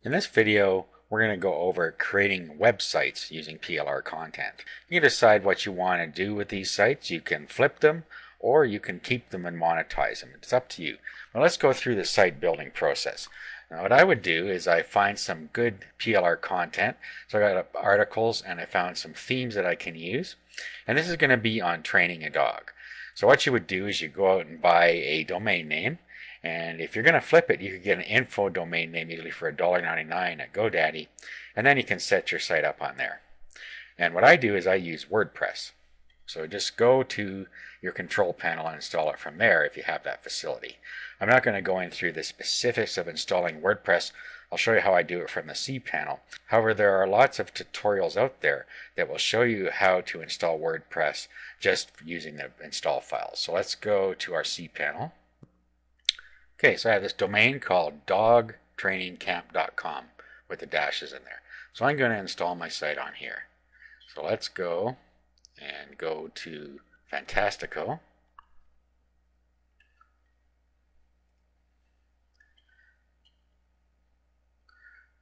In this video, we're going to go over creating websites using PLR content. You can decide what you want to do with these sites. You can flip them or you can keep them and monetize them. It's up to you. Now let's go through the site building process. Now what I would do is I find some good PLR content. So I got articles and I found some themes that I can use. And this is going to be on training a dog. So what you would do is you go out and buy a domain name. And if you're going to flip it, you could get an info domain name usually for $1.99 at GoDaddy, and then you can set your site up on there. And what I do is I use WordPress. So just go to your control panel and install it from there if you have that facility. I'm not going to go in through the specifics of installing WordPress. I'll show you how I do it from the cPanel. However, there are lots of tutorials out there that will show you how to install WordPress just using the install files. So let's go to our cPanel. Okay, so I have this domain called dogtrainingcamp.com with the dashes in there. So I'm going to install my site on here. So let's go and go to Fantastico.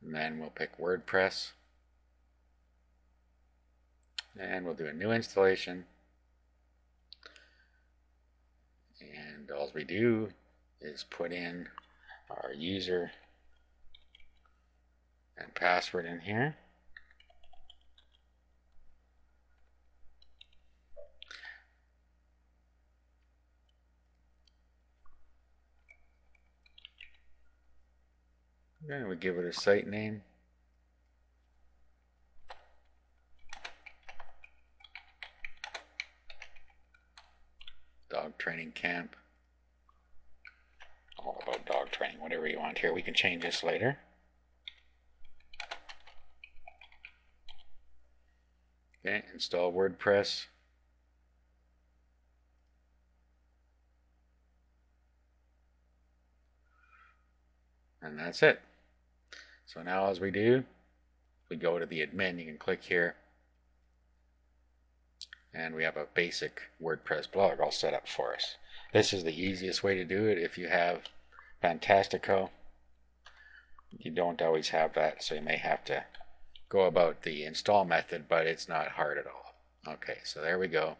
And then we'll pick WordPress. And we'll do a new installation. And all we do is put in our user and password in here. Then we give it a site name. Dog Training Camp. All about dog training, whatever you want here. We can change this later. Okay, install WordPress. And that's it. So now as we do, we go to the admin, you can click here. And we have a basic WordPress blog all set up for us. This is the easiest way to do it. If you have Fantastico, you don't always have that, so you may have to go about the install method, but it's not hard at all. Okay, so there we go.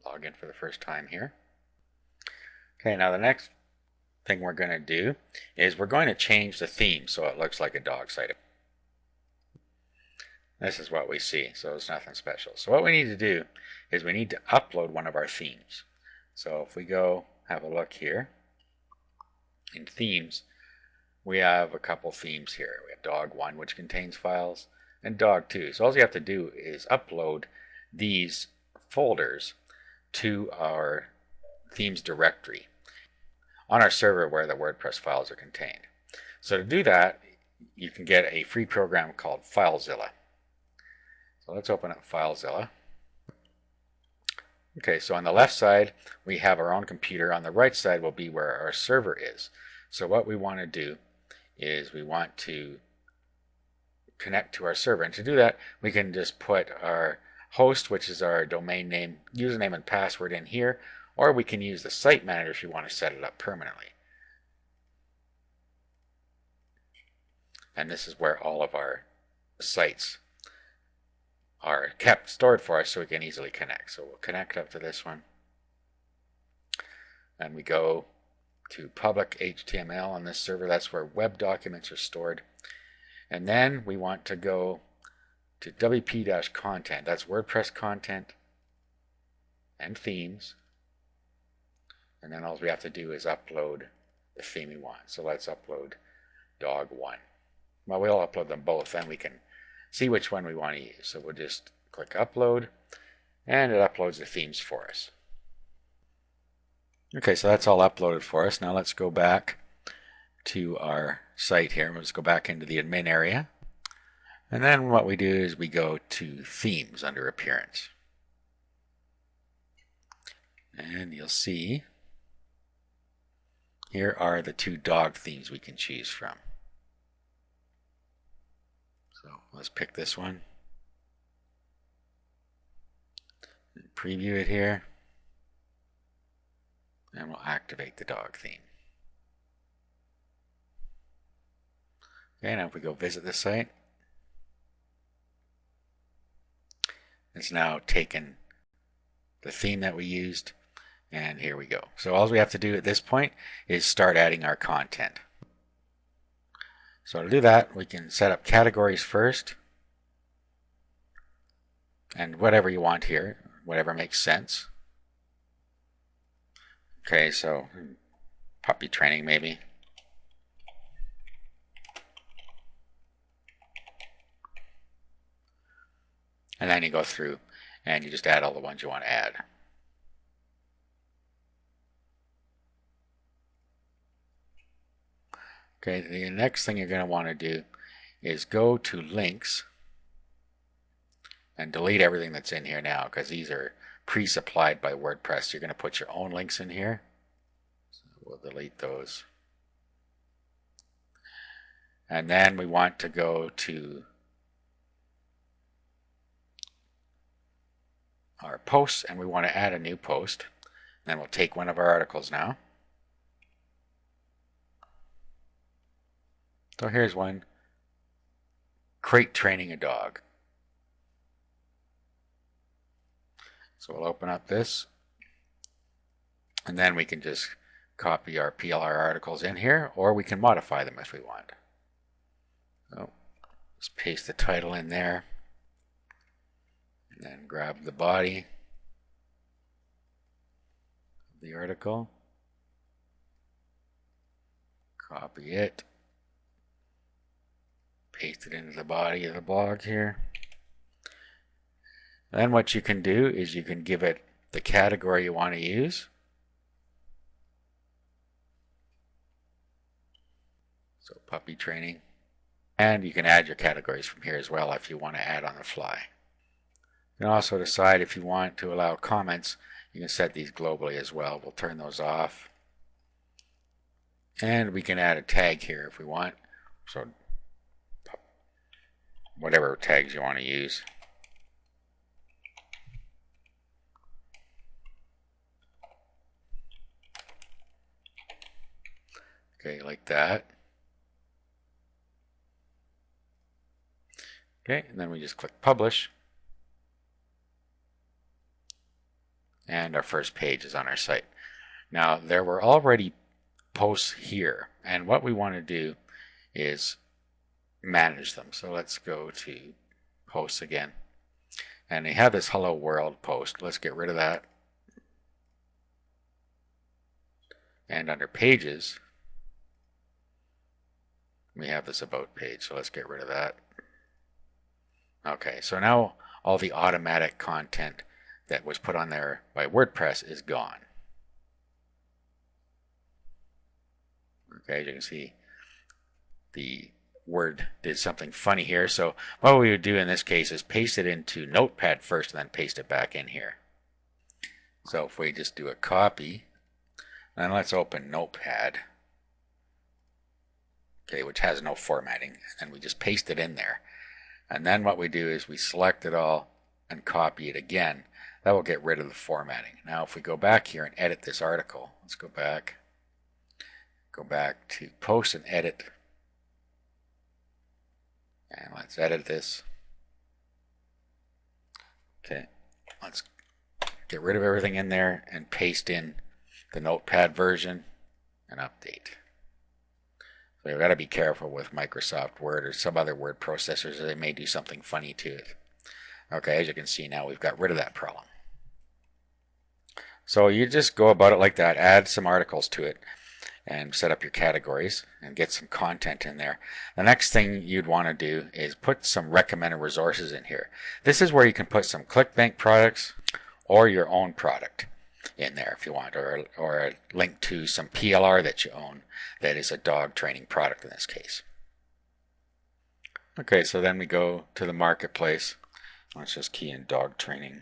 Log in for the first time here. Okay, now the next thing we're going to do is we're going to change the theme so it looks like a dog site. This is what we see, so it's nothing special. So what we need to do is we need to upload one of our themes. So if we go have a look here in themes, we have a couple themes here. We have dog 1, which contains files, and dog 2. So all you have to do is upload these folders to our themes directory on our server where the WordPress files are contained. So to do that, you can get a free program called FileZilla. So let's open up FileZilla. Okay, so on the left side, we have our own computer. On the right side will be where our server is. So what we want to do is we want to connect to our server. And to do that, we can just put our host, which is our domain name, username, and password in here, or we can use the site manager if you want to set it up permanently. And this is where all of our sites are kept stored for us so we can easily connect. So we'll connect up to this one. And we go to public HTML on this server. That's where web documents are stored. And then we want to go to WP-content. That's WordPress content and themes. And then all we have to do is upload the theme we want. So let's upload dog 1. Well, we'll upload them both, then we can see which one we want to use. So we'll just click upload, and it uploads the themes for us. Okay, so that's all uploaded for us. Now let's go back to our site here. Let's go back into the admin area. And then what we do is we go to themes under appearance. And you'll see here are the 2 dog themes we can choose from. So let's pick this one. Preview it here. And we'll activate the dog theme. Okay, now if we go visit this site, it's now taken the theme that we used, and here we go. So all we have to do at this point is start adding our content. So to do that, we can set up categories first, and whatever you want here, whatever makes sense. Okay, so puppy training maybe. And then you go through and you just add all the ones you want to add. Okay, the next thing you're going to want to do is go to links and delete everything that's in here now, because these are pre-supplied by WordPress. You're going to put your own links in here. So we'll delete those. And then we want to go to our posts, and we want to add a new post. And then we'll take one of our articles now. So here's one, crate training a dog. So we'll open up this, and then we can just copy our PLR articles in here, or we can modify them if we want. So just paste the title in there, and then grab the body of the article, copy it, paste it into the body of the blog here. Then what you can do is you can give it the category you want to use. So puppy training. And you can add your categories from here as well if you want to add on the fly. You can also decide if you want to allow comments. You can set these globally as well. We'll turn those off. And we can add a tag here if we want. So whatever tags you want to use. Okay, like that. Okay, and then we just click publish. And our first page is on our site. Now, there were already posts here, and what we want to do is manage them. So let's go to posts again. And they have this hello world post. Let's get rid of that. And under pages, we have this about page. So let's get rid of that. Okay, so now all the automatic content that was put on there by WordPress is gone. Okay, as you can see, the Word did something funny here. So what we would do in this case is paste it into Notepad first and then paste it back in here. So if we just do a copy, and let's open Notepad, okay, which has no formatting, and we just paste it in there. And then what we do is we select it all and copy it again. That will get rid of the formatting. Now if we go back here and edit this article, let's go back to post and edit. And let's edit this. Okay, let's get rid of everything in there and paste in the Notepad version and update. So you've got to be careful with Microsoft Word or some other word processors, or they may do something funny to it. Okay, as you can see now, we've got rid of that problem. So you just go about it like that, add some articles to it, and set up your categories and get some content in there. The next thing you'd want to do is put some recommended resources in here. This is where you can put some ClickBank products or your own product in there if you want, or a link to some PLR that you own that is a dog training product in this case. Okay, so then we go to the marketplace. Let's just key in dog training.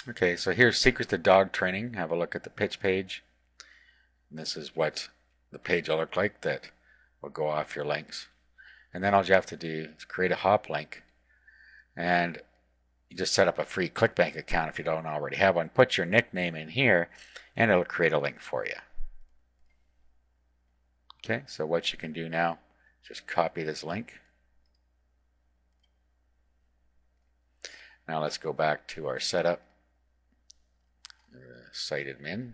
Okay, so here's Secrets to Dog Training. Have a look at the pitch page. And this is what the page will look like that will go off your links. And then all you have to do is create a hop link. And You just set up a free ClickBank account if you don't already have one. Put your nickname in here and it'll create a link for you. Okay, so what you can do now, just copy this link. Now let's go back to our setup, site admin.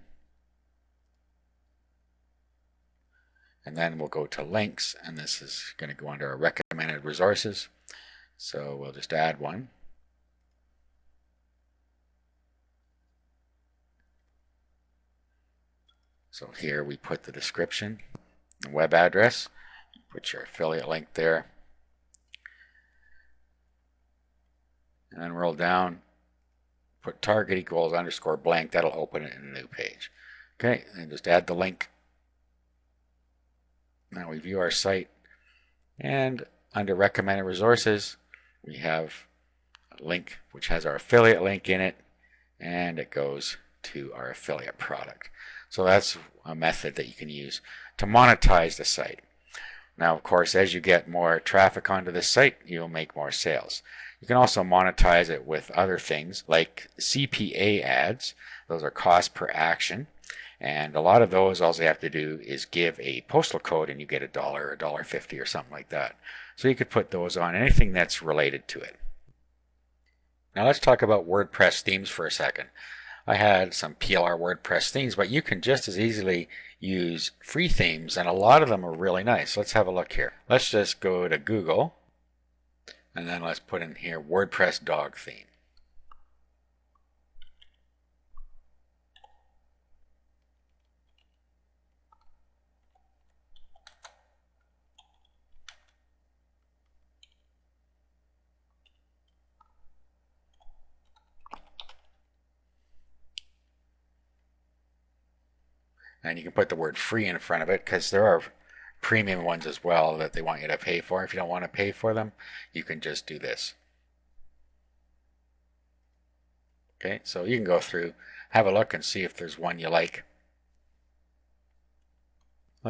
And then we'll go to links, and this is going to go under our recommended resources. So we'll just add one. So here we put the description, the web address, put your affiliate link there. And then roll down, put target equals underscore blank, that'll open it in a new page. Okay, and just add the link. Now we view our site, and under recommended resources, we have a link which has our affiliate link in it, and it goes to our affiliate product. So that's a method that you can use to monetize the site. Now, of course, as you get more traffic onto this site, you'll make more sales. You can also monetize it with other things like CPA ads. Those are cost per action. And a lot of those, all you have to do is give a postal code and you get $1 or $1.50 or something like that. So you could put those on anything that's related to it. Now let's talk about WordPress themes for a second. I had some PLR WordPress themes, but you can just as easily use free themes, and a lot of them are really nice. Let's have a look here. Let's just go to Google, and then let's put in here WordPress dog theme. And you can put the word free in front of it because there are premium ones as well that they want you to pay for. If you don't want to pay for them, you can just do this. Okay, so you can go through, have a look and see if there's one you like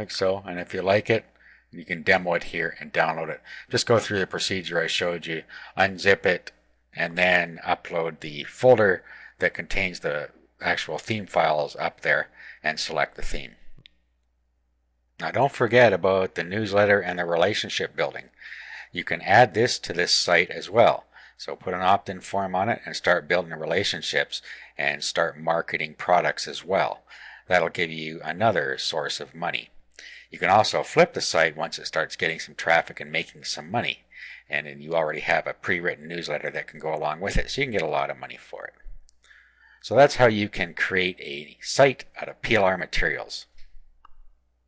so. And if you like it, you can demo it here and download it. Just go through the procedure I showed you, unzip it, and then upload the folder that contains the actual theme files up there and select the theme. Now don't forget about the newsletter and the relationship building. You can add this to this site as well. So put an opt-in form on it and start building relationships and start marketing products as well. That'll give you another source of money. You can also flip the site once it starts getting some traffic and making some money. And then you already have a pre-written newsletter that can go along with it, so you can get a lot of money for it. So that's how you can create a site out of PLR materials.